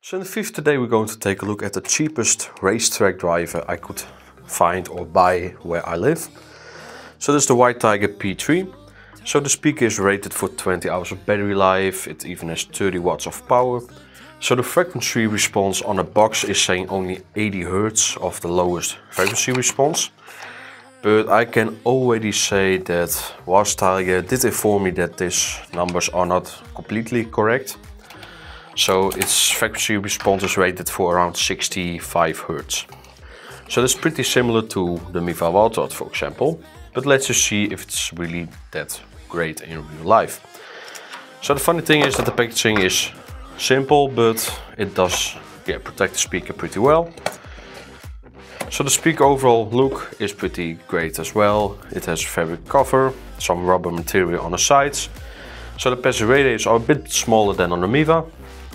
So in the video today we're going to take a look at the cheapest RACETRACK driver I could find or buy where I live. So this is the Wisetiger P3. So the speaker is rated for 20 hours of battery life, it even has 30 watts of power. So the frequency response on the box is saying only 80 Hz of the lowest frequency response. But I can already say that Wisetiger did inform me that these numbers are not completely correct. So its frequency response is rated for around 65 Hz. So that's pretty similar to the Miva Waldrot, for example. But let's just see if it's really that great in real life. So the funny thing is that the packaging is simple, but it does protect the speaker pretty well. So the speaker overall look is pretty great as well. It has a fabric cover, some rubber material on the sides. So the passive radios are a bit smaller than on the Miva,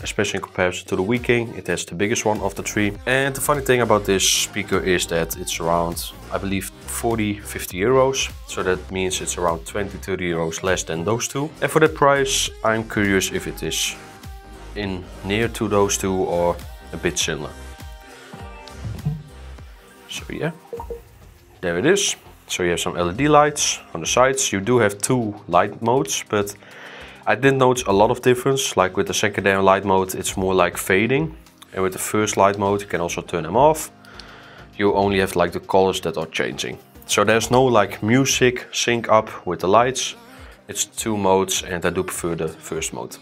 especially in comparison to the GEEKBUYING. It has the biggest one of the three. And the funny thing about this speaker is that it's around, I believe, 40-50 euros. So that means it's around 20-30 euros less than those two. And for that price, I'm curious if it is in near to those two or a bit similar. So yeah, there it is. So you have some LED lights on the sides. You do have two light modes, but I did notice a lot of difference. Like with the secondary light mode, it's more like fading. And with the first light mode, you can also turn them off. You only have like the colors that are changing. So there's no like music sync up with the lights. It's two modes and I do prefer the first mode.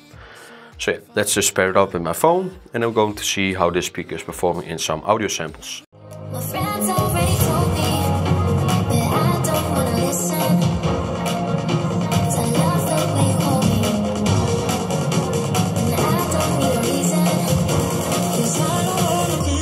So yeah, let's just pair it up with my phone and I'm going to see how this speaker is performing in some audio samples. My friends already told me that I don't wanna listen, 'cause I love the way you hold me, and I don't need a reason, 'cause I don't wanna be.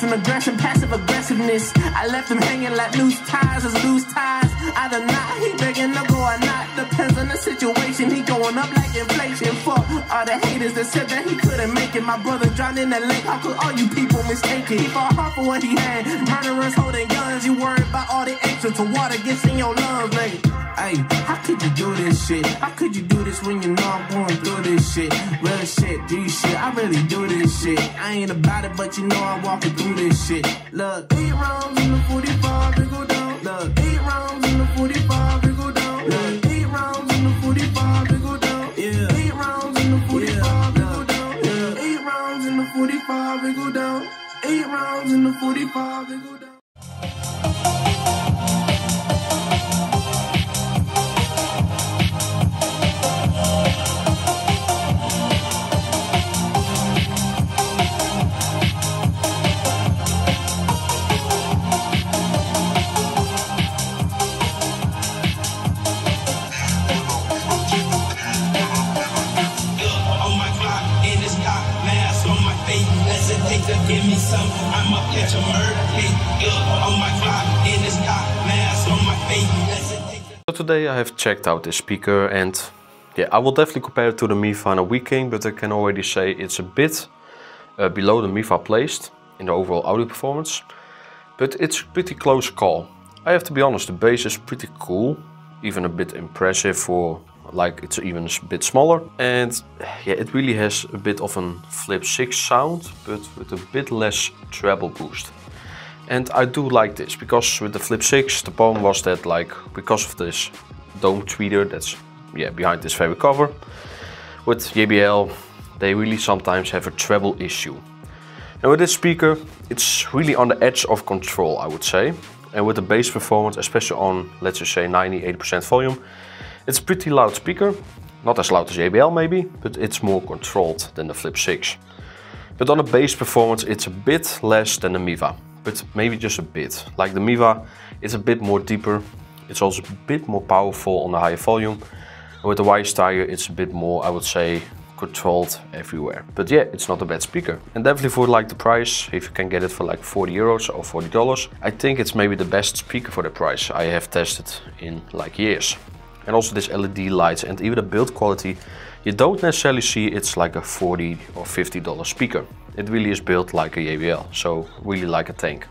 aggression, passive aggressiveness. I left him hanging like loose ties, as loose ties. Either not, he begging to go or not. Depends on the situation, he going up like inflation. Fuck all the haters that said that he couldn't make it. My brother drowned in the lake, how could all you people mistake it? He fought hard for what he had, murderers holding guns. You worried about all the extra to water gets in your lungs, nigga. Hey, how could you do this shit? How could you do this when you know I'm going through this shit? Real shit, these shit, I really do this shit. I ain't about it, but you know I'm walking through this shit. Look, 8 rounds in the 45, they go down. Look, 8 rounds in the 45, they go down. Look, 8 rounds in the 45, they go down. Yeah, 8 rounds in the 45, they go down. Yeah, 8 rounds in the 45, they go down. 8 rounds in the 45, they go down. Give me some, I'ma catch a murder on my clock in this car, mask on my face. So today I have checked out this speaker, and yeah, I will definitely compare it to the Mifa and a Weeking, but I can already say it's a bit below the Mifa placed in the overall audio performance, but it's a pretty close call. I have to be honest, the bass is pretty cool, even a bit impressive for like it's even a bit smaller, and yeah, it really has a bit of a Flip 6 sound, but with a bit less treble boost. And I do like this, because with the Flip 6 the problem was that, like, because of this dome tweeter that's behind this very cover, with JBL they really sometimes have a treble issue. And with this speaker it's really on the edge of control, I would say. And with the bass performance, especially on, let's just say 90-80% volume, it's a pretty loud speaker. Not as loud as JBL maybe, but it's more controlled than the Flip 6. But on the bass performance it's a bit less than the Mifa, but maybe just a bit. Like the Mifa, it's a bit more deeper, it's also a bit more powerful on the higher volume. And with the Wisetiger it's a bit more, I would say, controlled everywhere. But yeah, it's not a bad speaker. And definitely for like the price, if you can get it for like 40 euros or $40, I think it's maybe the best speaker for the price I have tested in like years. And also this LED lights and even the build quality, you don't necessarily see it's like a $40 or $50 speaker. It really is built like a JBL, so really like a tank.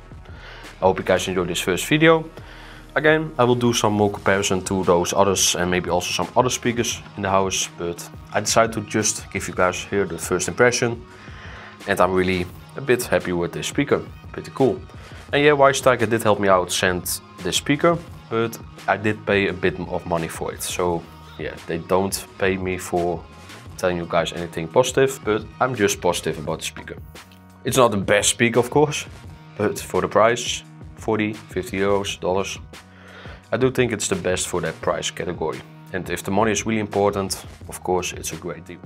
I hope you guys enjoyed this first video. Again, I will do some more comparison to those others and maybe also some other speakers in the house, but I decided to just give you guys here the first impression. And I'm really a bit happy with this speaker, pretty cool. And yeah, Wisetiger did help me out send this speaker, but I did pay a bit of money for it. So yeah, they don't pay me for telling you guys anything positive, but I'm just positive about the speaker. It's not the best speaker, of course, but for the price, 40, 50 euros, dollars, I do think it's the best for that price category. And if the money is really important, of course, it's a great deal.